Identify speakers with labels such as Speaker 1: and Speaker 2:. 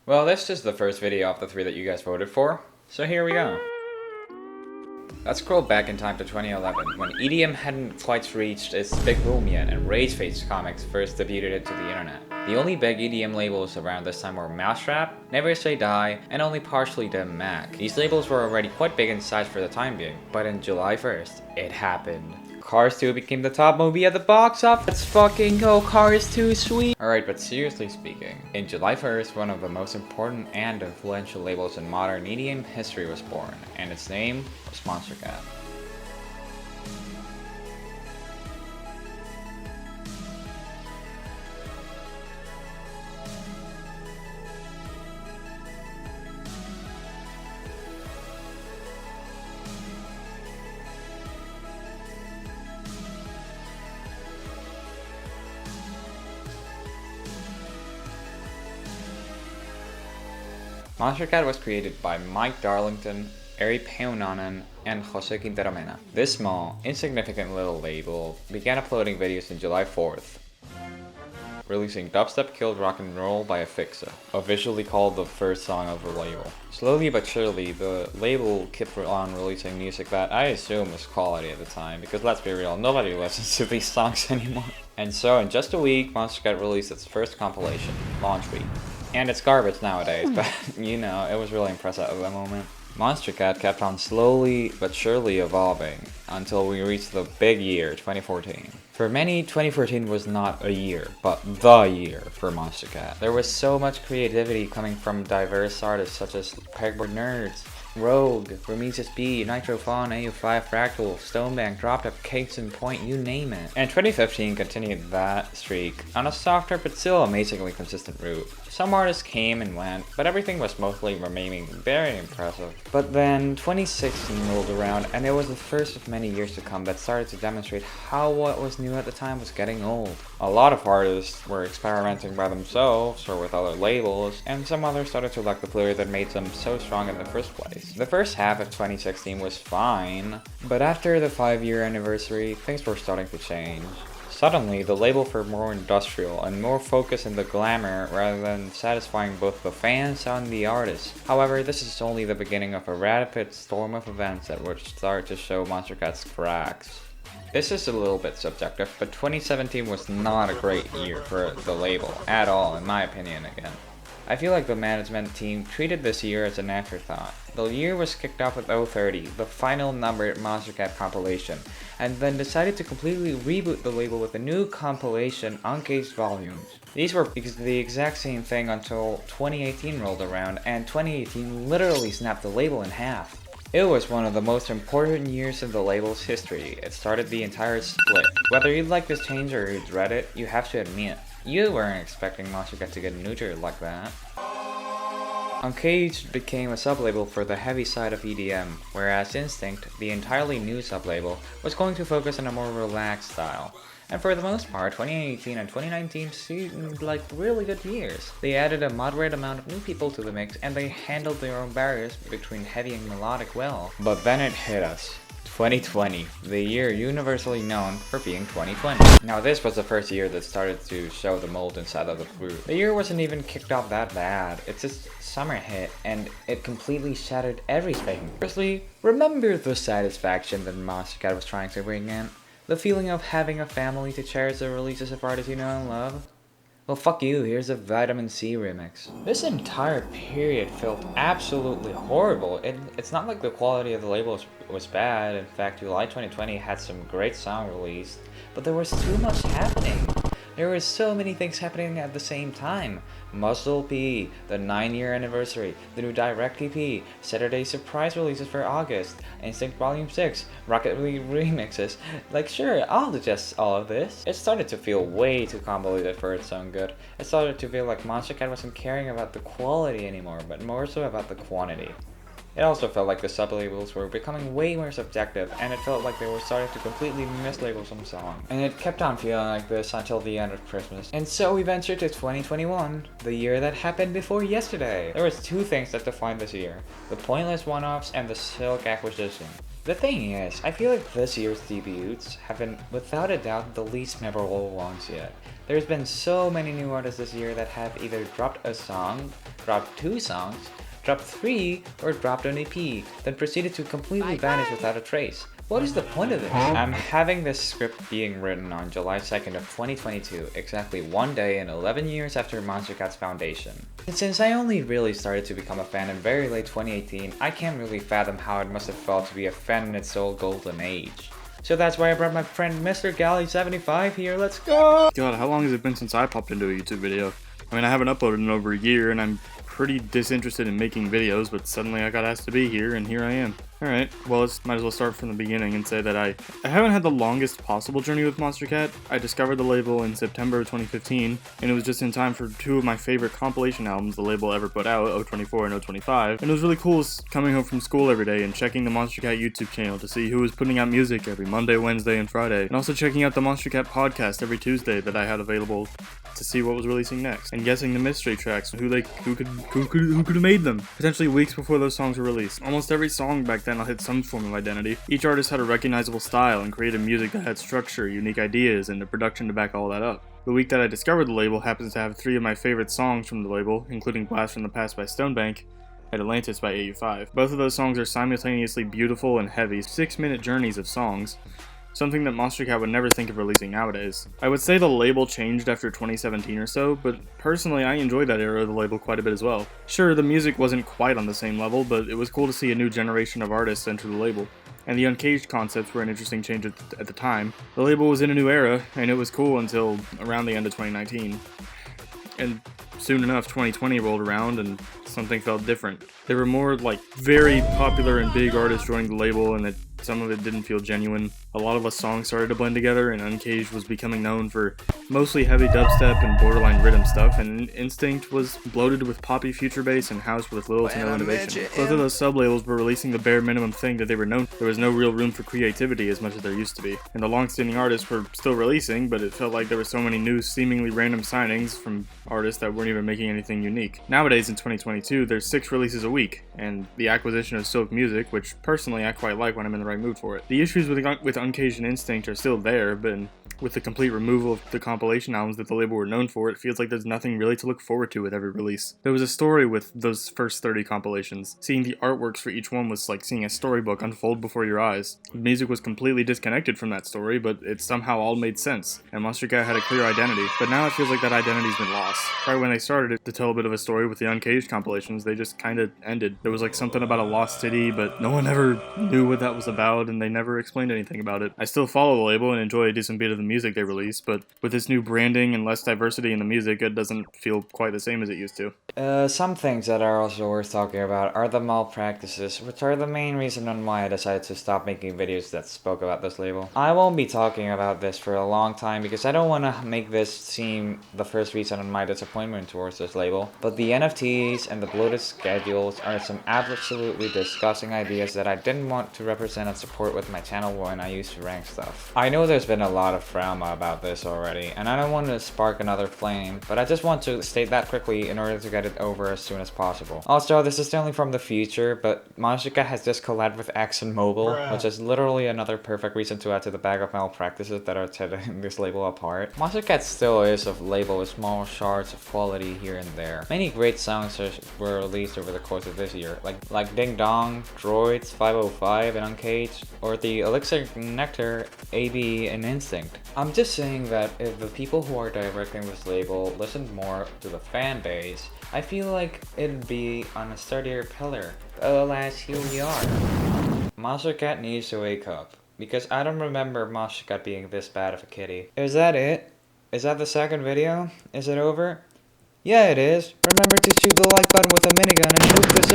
Speaker 1: Well, this is the first video of the 3 that you guys voted for, so here we go. Let's scroll back in time to 2011, when EDM hadn't quite reached its big boom yet and Rage Face Comics first debuted it to the internet. The only big EDM labels around this time were Mousetrap, Never Say Die, and only partially Dim Mak. These labels were already quite big in size for the time being, but in July 1st, it happened. Cars 2 became the top movie at the box office. Let's fucking go, Cars 2, sweet! Alright, but seriously speaking, in July 1st, one of the most important and influential labels in modern EDM history was born, and its name was Monstercat. Monstercat was created by Mike Darlington, Ari Peunanen, and Jose Quintero Mena. This small, insignificant little label began uploading videos on July 4th, releasing Dubstep Killed Rock and Roll by Afixa, officially called the first song of the label. Slowly but surely, the label kept on releasing music that I assume was quality at the time, because let's be real, nobody listens to these songs anymore. And so in just a week, Monstercat released its first compilation, Launch Week. And it's garbage nowadays, but you know, it was really impressive at the moment. Monstercat kept on slowly but surely evolving until we reached the big year, 2014. For many, 2014 was not a year, but the year for Monstercat. There was so much creativity coming from diverse artists such as Pegboard Nerds, Rogue, Remesis B, Nitrophon, AU5, Fractal, Stonebank, Dropped Up, Cakes and Point, you name it. And 2015 continued that streak on a softer but still amazingly consistent route. Some artists came and went, but everything was mostly remaining very impressive. But then 2016 rolled around, and it was the first of many years to come that started to demonstrate how what was new at the time was getting old. A lot of artists were experimenting by themselves or with other labels, and some others started to lack the flair that made them so strong in the first place. The first half of 2016 was fine, but after the 5-year anniversary, things were starting to change. Suddenly, the label for more industrial and more focus in the glamour rather than satisfying both the fans and the artists. However, this is only the beginning of a rapid storm of events that would start to show Monstercat's cracks. This is a little bit subjective, but 2017 was not a great year for the label at all, in my opinion again. I feel like the management team treated this year as an afterthought. The year was kicked off with 030, the final numbered Monstercat compilation, and then decided to completely reboot the label with a new compilation, Uncaged volumes. These were the exact same thing until 2018 rolled around, and 2018 literally snapped the label in half. It was one of the most important years in the label's history. It started the entire split. Whether you like this change or you dread it, you have to admit, you weren't expecting Monstercat to get neutered like that. Uncaged became a sublabel for the heavy side of EDM, whereas Instinct, the entirely new sublabel, was going to focus on a more relaxed style. And for the most part, 2018 and 2019 seemed like really good years. They added a moderate amount of new people to the mix, and they handled their own barriers between heavy and melodic well. But then it hit us. 2020, the year universally known for being 2020. Now this was the first year that started to show the mold inside of the fruit. The year wasn't even kicked off that bad, it's just summer hit and it completely shattered everything. Firstly, remember the satisfaction that Monstercat was trying to bring in? The feeling of having a family to cherish the releases of artists you know and love? Well, fuck you, here's a Vitamin C remix. This entire period felt absolutely horrible. It's not like the quality of the label was bad. In fact, July 2020 had some great songs released, but there was too much happening. There were so many things happening at the same time. Muzzle P, the 9-year anniversary, the new Direct EP, Saturday surprise releases for August, Instinct Volume 6, Rocket League remixes. Like sure, I'll digest all of this. It started to feel way too convoluted for its own good. It started to feel like Monstercat wasn't caring about the quality anymore, but more so about the quantity. It also felt like the sub-labels were becoming way more subjective, and it felt like they were starting to completely mislabel some songs. And it kept on feeling like this until the end of Christmas. And so we ventured to 2021, the year that happened before yesterday. There was two things that defined this year: the pointless one-offs and the Silk acquisition. The thing is, I feel like this year's debuts have been, without a doubt, the least memorable ones yet. There's been so many new artists this year that have either dropped a song, dropped 2 songs, dropped 3, or dropped an EP, then proceeded to completely vanish without a trace. What is the point of this? I'm having this script being written on July 2nd of 2022, exactly 1 day and 11 years after Monstercat's foundation. And since I only really started to become a fan in very late 2018, I can't really fathom how it must have felt to be a fan in its old golden age. So that's why I brought my friend MrGally75 here, let's go!
Speaker 2: God, how long has it been since I popped into a YouTube video? I mean, I haven't uploaded in over a year, and I'm pretty disinterested in making videos, but suddenly I got asked to be here, and here I am. Alright, well, might as well start from the beginning and say that I haven't had the longest possible journey with Monstercat. I discovered the label in September of 2015, and it was just in time for 2 of my favorite compilation albums the label ever put out, 024 and 025, and it was really cool coming home from school every day and checking the Monstercat YouTube channel to see who was putting out music every Monday, Wednesday, and Friday, and also checking out the Monstercat podcast every Tuesday that I had available to see what was releasing next, and guessing the mystery tracks, who could have made them, potentially weeks before those songs were released. Almost every song back then had some form of identity. Each artist had a recognizable style and created music that had structure, unique ideas, and a production to back all that up. The week that I discovered the label happens to have 3 of my favorite songs from the label, including Blast from the Past by Stonebank and Atlantis by AU5. Both of those songs are simultaneously beautiful and heavy, 6-minute journeys of songs, something that Monstercat would never think of releasing nowadays. I would say the label changed after 2017 or so, but personally I enjoyed that era of the label quite a bit as well. Sure, the music wasn't quite on the same level, but it was cool to see a new generation of artists enter the label. And the Uncaged concepts were an interesting change at the time. The label was in a new era, and it was cool until around the end of 2019. And soon enough, 2020 rolled around and something felt different. There were more, very popular and big artists joining the label, and some of it didn't feel genuine. A lot of the songs started to blend together, and Uncaged was becoming known for mostly heavy dubstep and borderline rhythm stuff, and Instinct was bloated with poppy future bass and housed with little to no innovation. Both of those sub-labels were releasing the bare minimum thing that they were known for. There was no real room for creativity as much as there used to be. And the long-standing artists were still releasing, but it felt like there were so many new, seemingly random signings from artists that weren't even making anything unique. Nowadays, in 2022, there's 6 releases a week, and the acquisition of Silk Music, which personally I quite like when I'm in the right mood for it. The issues with Uncaged and Instinct are still there, but with the complete removal of the compilation albums that the label were known for, it feels like there's nothing really to look forward to with every release. There was a story with those first 30 compilations. Seeing the artworks for each one was like seeing a storybook unfold before your eyes. The music was completely disconnected from that story, but it somehow all made sense, and Monstercat had a clear identity, but now it feels like that identity's been lost. Right when they started to tell a bit of a story with the Uncaged compilations, they just kinda ended. There was something about a lost city, but no one ever knew what that was about, and they never explained anything about it. I still follow the label and enjoy a decent bit of the music they release, but with this new branding and less diversity in the music, it doesn't feel quite the same as it used to.
Speaker 1: Some things that are also worth talking about are the malpractices, which are the main reason on why I decided to stop making videos that spoke about this label. I won't be talking about this for a long time because I don't want to make this seem the first reason on my disappointment towards this label, but the NFTs and the bloated schedules are some absolutely disgusting ideas that I didn't want to represent and support with my channel when I used to rank stuff. I know there's been a lot of drama about this already, and I don't want to spark another flame, but I just want to state that quickly in order to get it over as soon as possible. Also, this is definitely from the future, but Monstercat has just collabed with ExxonMobil, which is literally another perfect reason to add to the bag of malpractices that are setting this label apart. Monstercat still is a label with small shards of quality here and there. Many great songs were released over the course of this year, like Ding Dong, Droids, 505, and Uncaged, or the Elixir Nectar, AB, and Instinct. I'm just saying that if the people who are directing this label listened more to the fan base, I feel like it'd be on a sturdier pillar. But alas, here we are. Monstercat needs to wake up, because I don't remember Monstercat being this bad of a kitty. Is that it? Is that the second video? Is it over? Yeah, it is. Remember to shoot the like button with a minigun and nuke this